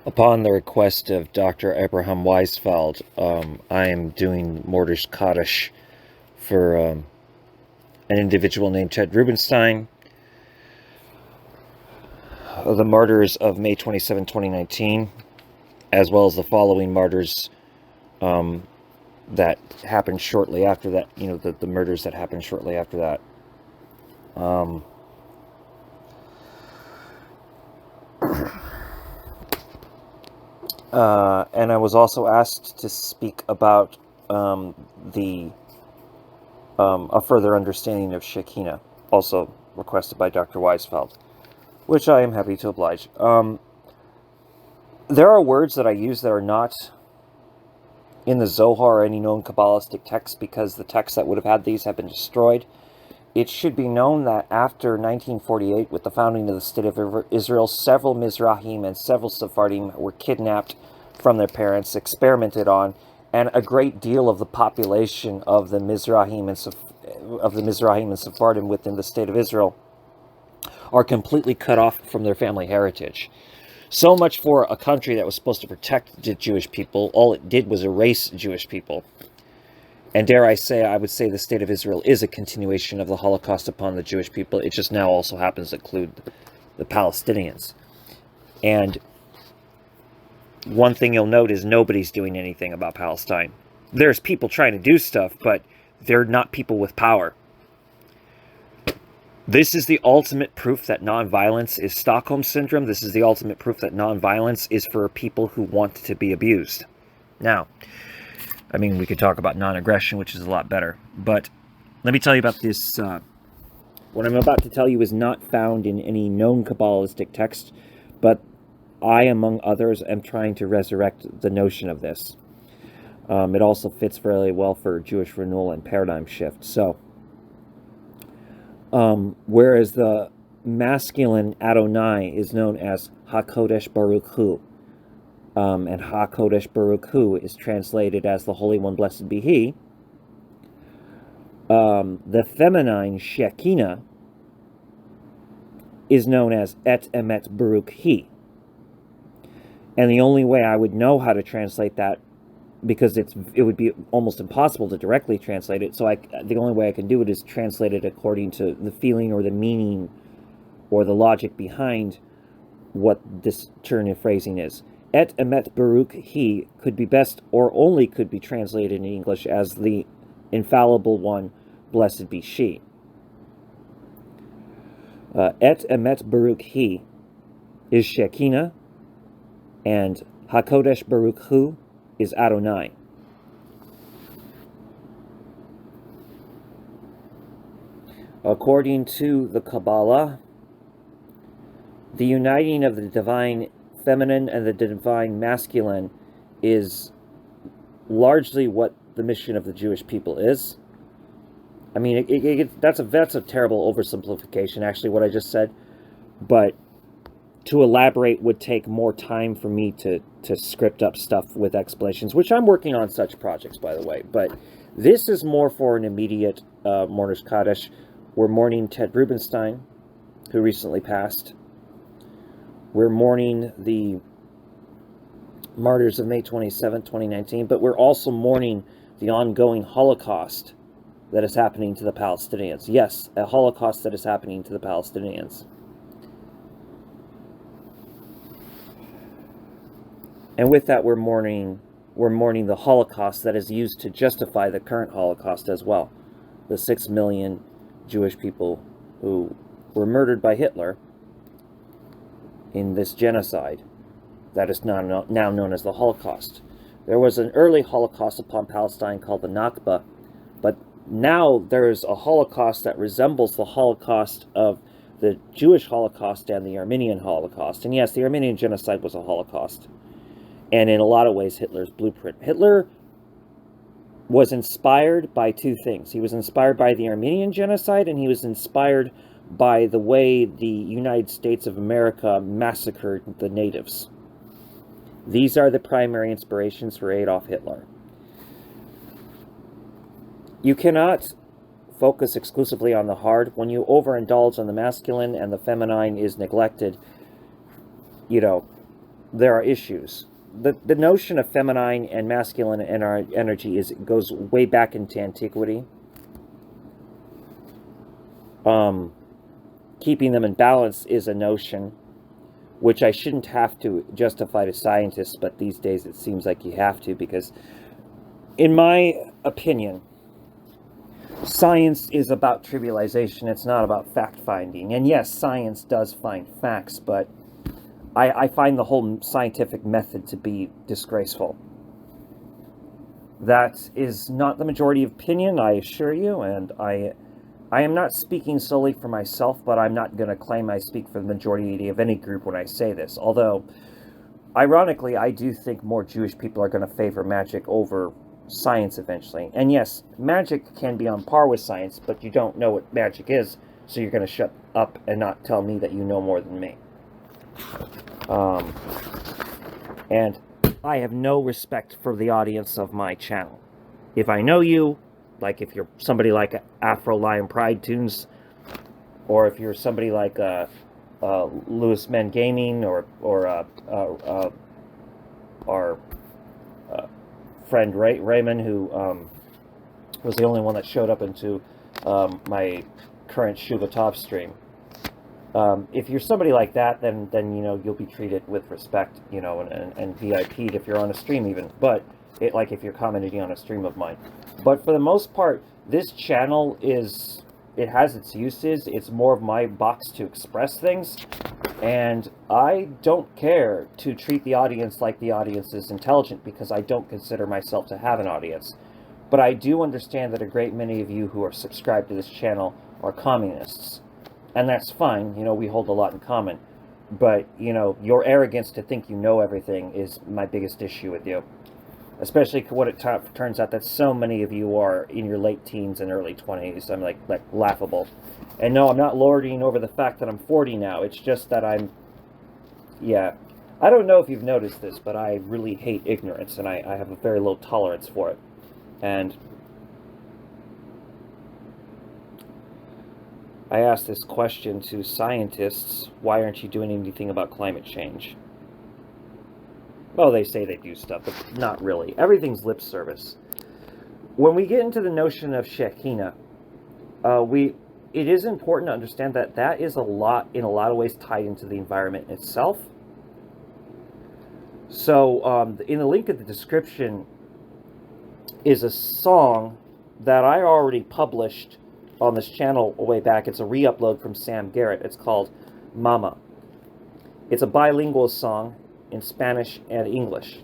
Upon the request of Dr. Abraham Weisfeld, I am doing Mortars Kadish for an individual named Ted Rubinstein, the martyrs of May 27, 2019, as well as the following martyrs that happened shortly after that, the murders that happened shortly after that. And I was also asked to speak about a further understanding of Shekinah, also requested by Dr. Weisfeld, which I am happy to oblige. There are words that I use that are not in the Zohar or any known Kabbalistic text because the texts that would have had these have been destroyed. It should be known that after 1948, with the founding of the State of Israel, several Mizrahim and several Sephardim were kidnapped from their parents, experimented on, and a great deal of the population of the Mizrahim and Sephardim within the State of Israel are completely cut off from their family heritage. So much for a country that was supposed to protect the Jewish people. All it did was erase Jewish people. And dare I say, I would say the State of Israel is a continuation of the Holocaust upon the Jewish people. It just now also happens to include the Palestinians. And one thing you'll note is nobody's doing anything about Palestine. There's people trying to do stuff, but they're not people with power. This is the ultimate proof that nonviolence is Stockholm Syndrome. This is the ultimate proof that nonviolence is for people who want to be abused. Now, I mean, we could talk about non-aggression, which is a lot better. But let me tell you about this. What I'm about to tell you is not found in any known Kabbalistic text, but I, among others, am trying to resurrect the notion of this. It also fits fairly well for Jewish renewal and paradigm shift. So, whereas the masculine Adonai is known as HaKodesh Baruch Hu, and HaKodesh Baruch Hu is translated as the Holy One, blessed be He, the feminine Shekinah is known as Et Emet Baruch He. And the only way I would know how to translate that, because it would be almost impossible to directly translate it, so the only way I can do it is translate it according to the feeling or the meaning or the logic behind what this turn of phrasing is. Et Emet Baruch He could be best or only could be translated in English as the infallible one, blessed be she. Et Emet Baruch He is Shekinah, and HaKodesh Baruch Hu is Adonai. According to the Kabbalah, the uniting of the divine feminine and the divine masculine is largely what the mission of the Jewish people is. I mean, that's a terrible oversimplification, actually, what I just said. But to elaborate would take more time for me to script up stuff with explanations, which I'm working on such projects, by the way. But this is more for an immediate Mourners Kaddish. We're mourning Ted Rubinstein, who recently passed. We're mourning the martyrs of May 27, 2019, but we're also mourning the ongoing Holocaust that is happening to the Palestinians. Yes, a Holocaust that is happening to the Palestinians. And with that, we're mourning the Holocaust that is used to justify the current Holocaust as well. The 6 million Jewish people who were murdered by Hitler in this genocide that is now known as the Holocaust. There was an early Holocaust upon Palestine called the Nakba, but now there is a Holocaust that resembles the Holocaust of the Jewish Holocaust and the Armenian Holocaust. And yes, the Armenian genocide was a Holocaust. And in a lot of ways, Hitler's blueprint. Hitler was inspired by two things. He was inspired by the Armenian genocide, and he was inspired by the way the United States of America massacred the natives. These are the primary inspirations for Adolf Hitler. You cannot focus exclusively on the hard. When you overindulge on the masculine and the feminine is neglected, there are issues. The notion of feminine and masculine energy goes way back into antiquity. Keeping them in balance is a notion which I shouldn't have to justify to scientists, but these days it seems like you have to, because in my opinion, science is about trivialization. It's not about fact-finding. And yes, science does find facts, but I find the whole scientific method to be disgraceful. That is not the majority opinion, I assure you, and I am not speaking solely for myself, but I'm not going to claim I speak for the majority of any group when I say this. Although, ironically, I do think more Jewish people are going to favor magic over science eventually. And yes, magic can be on par with science, but you don't know what magic is, so you're going to shut up and not tell me that you know more than me. And I have no respect for the audience of my channel. If I know you, like if you're somebody like Afro Lion Pride Tunes, or if you're somebody like Louis Men Gaming, or our friend Raymond, who was the only one that showed up into my current Shuva Top stream. If you're somebody like that, then you know, you'll be treated with respect, you know, and VIP'd if you're on a stream even. But like if you're commenting on a stream of mine. But for the most part, this channel it has its uses. It's more of my box to express things, and I don't care to treat the audience like the audience is intelligent, because I don't consider myself to have an audience. But I do understand that a great many of you who are subscribed to this channel are communists. And that's fine, you know, we hold a lot in common. But, you know, your arrogance to think you know everything is my biggest issue with you. Especially when it turns out that so many of you are in your late teens and early 20s. I'm like laughable. And no, I'm not lording over the fact that I'm 40 now. It's just that yeah. I don't know if you've noticed this, but I really hate ignorance, and I have a very low tolerance for it. And I asked this question to scientists: why aren't you doing anything about climate change? Well, they say they do stuff, but not really. Everything's lip service. When we get into the notion of Shekinah, it is important to understand that that is in a lot of ways tied into the environment itself. So, in the link in the description is a song that I already published on this channel way back. It's a re-upload from Sam Garrett. It's called Mama. It's a bilingual song in Spanish and English.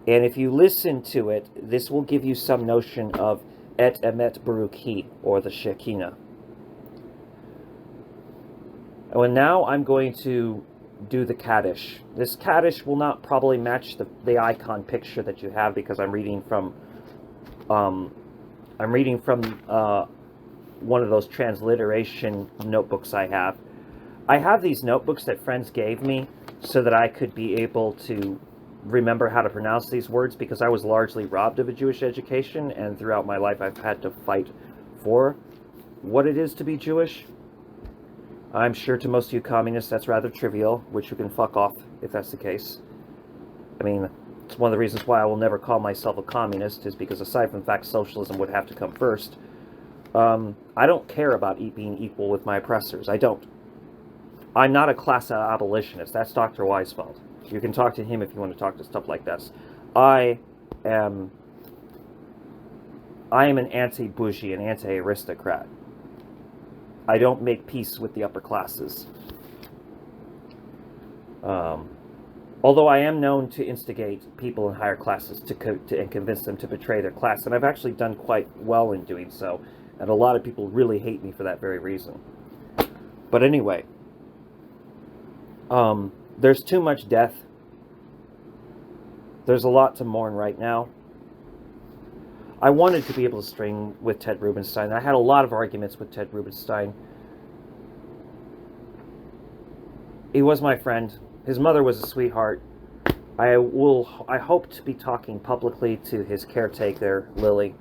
And if you listen to it, this will give you some notion of Et Emet Baruch, or the Shekinah. And now I'm going to do the Kadish. This Kadish will not probably match the icon picture that you have, because I'm reading from one of those transliteration notebooks I have. I have these notebooks that friends gave me so that I could be able to remember how to pronounce these words, because I was largely robbed of a Jewish education, and throughout my life I've had to fight for what it is to be Jewish. I'm sure to most of you communists that's rather trivial, which you can fuck off if that's the case. I mean, it's one of the reasons why I will never call myself a communist, is because aside from the fact socialism would have to come first, I don't care about being equal with my oppressors. I don't. I'm not a class abolitionist. That's Dr. Weisfeld. You can talk to him if you want to talk to stuff like this. I am an anti-bourgeois, an anti-aristocrat. I don't make peace with the upper classes. Although I am known to instigate people in higher classes and convince them to betray their class, and I've actually done quite well in doing so, and a lot of people really hate me for that very reason. But anyway, there's too much death. There's a lot to mourn right now. I wanted to be able to string with Ted Rubinstein. I had a lot of arguments with Ted Rubinstein. He was my friend. His mother was a sweetheart. I hope to be talking publicly to his caretaker, Lily.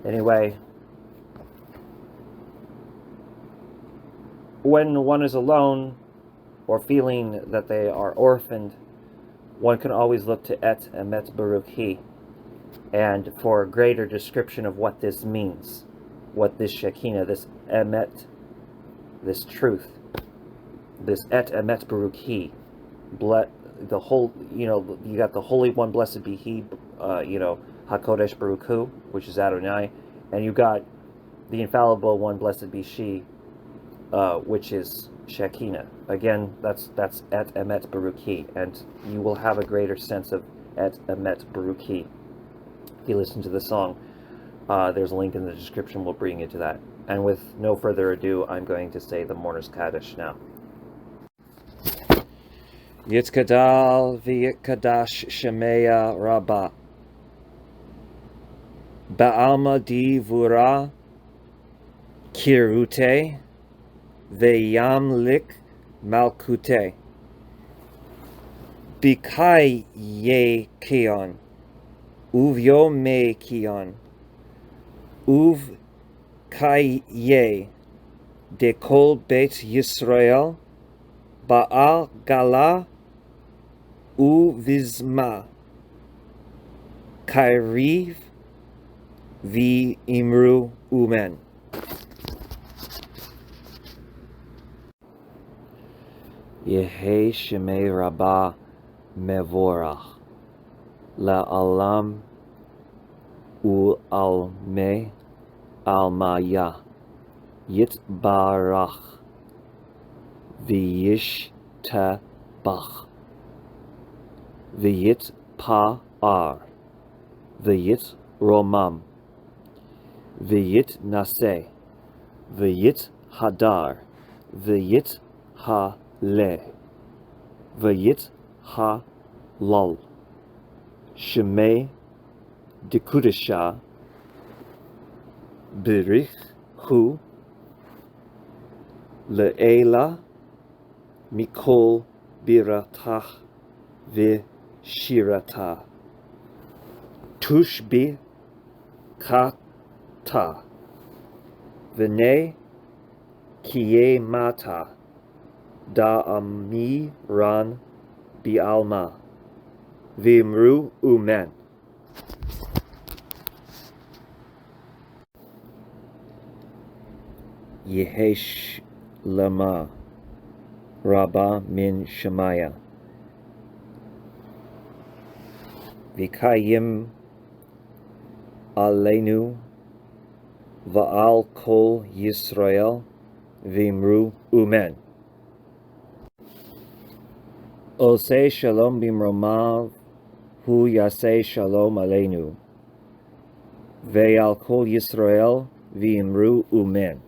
Anyway, when one is alone, or feeling that they are orphaned, one can always look to Et Emet Baruch He, and for a greater description of what this means, what this Shekinah, this Emet, this truth, this Et Emet Baruch He, the whole, you got the Holy One, blessed be He, HaKodesh Baruch Hu, which is Adonai, and you got the infallible one, blessed be she, which is Shekinah. Again, that's Et Emet Baruch He, and you will have a greater sense of Et Emet Baruch He if you listen to the song. There's a link in the description. We'll bring you to that. And with no further ado, I'm going to say the Mourner's Kadish now. Yitkadal v'yitkadash shemeya rabbah ba'alma divura kirute ve'yamlik malkute bikai ye kion uvyo me kion uv kai ye de kol bet Yisrael Baal Gala Uvizma Kairiv Vi Imru Umen. Yehe Shemei Rabbah Mevorach La'alam U'alme Almaya Yitbarach V'yish tabach, v'yit pa'ar, v'yit romam, v'yit naseh, v'yit hadar, v'yit ha-leh, v'yit ha-lal, shemei dekudesha, berich hu, le'ela, Mikol biratah v'shirata Tushbi kata V'nei kiye mata Da'ami ran bi'alma V'imru umen. Yehesh lama Rabbah min Shemaya V'kayim Aleinu Va'al Kol Yisrael V'imru Umen. Oseh Shalom Bimromav Hu Yaseh Shalom Aleinu Ve'al Kol Yisrael V'imru Umen.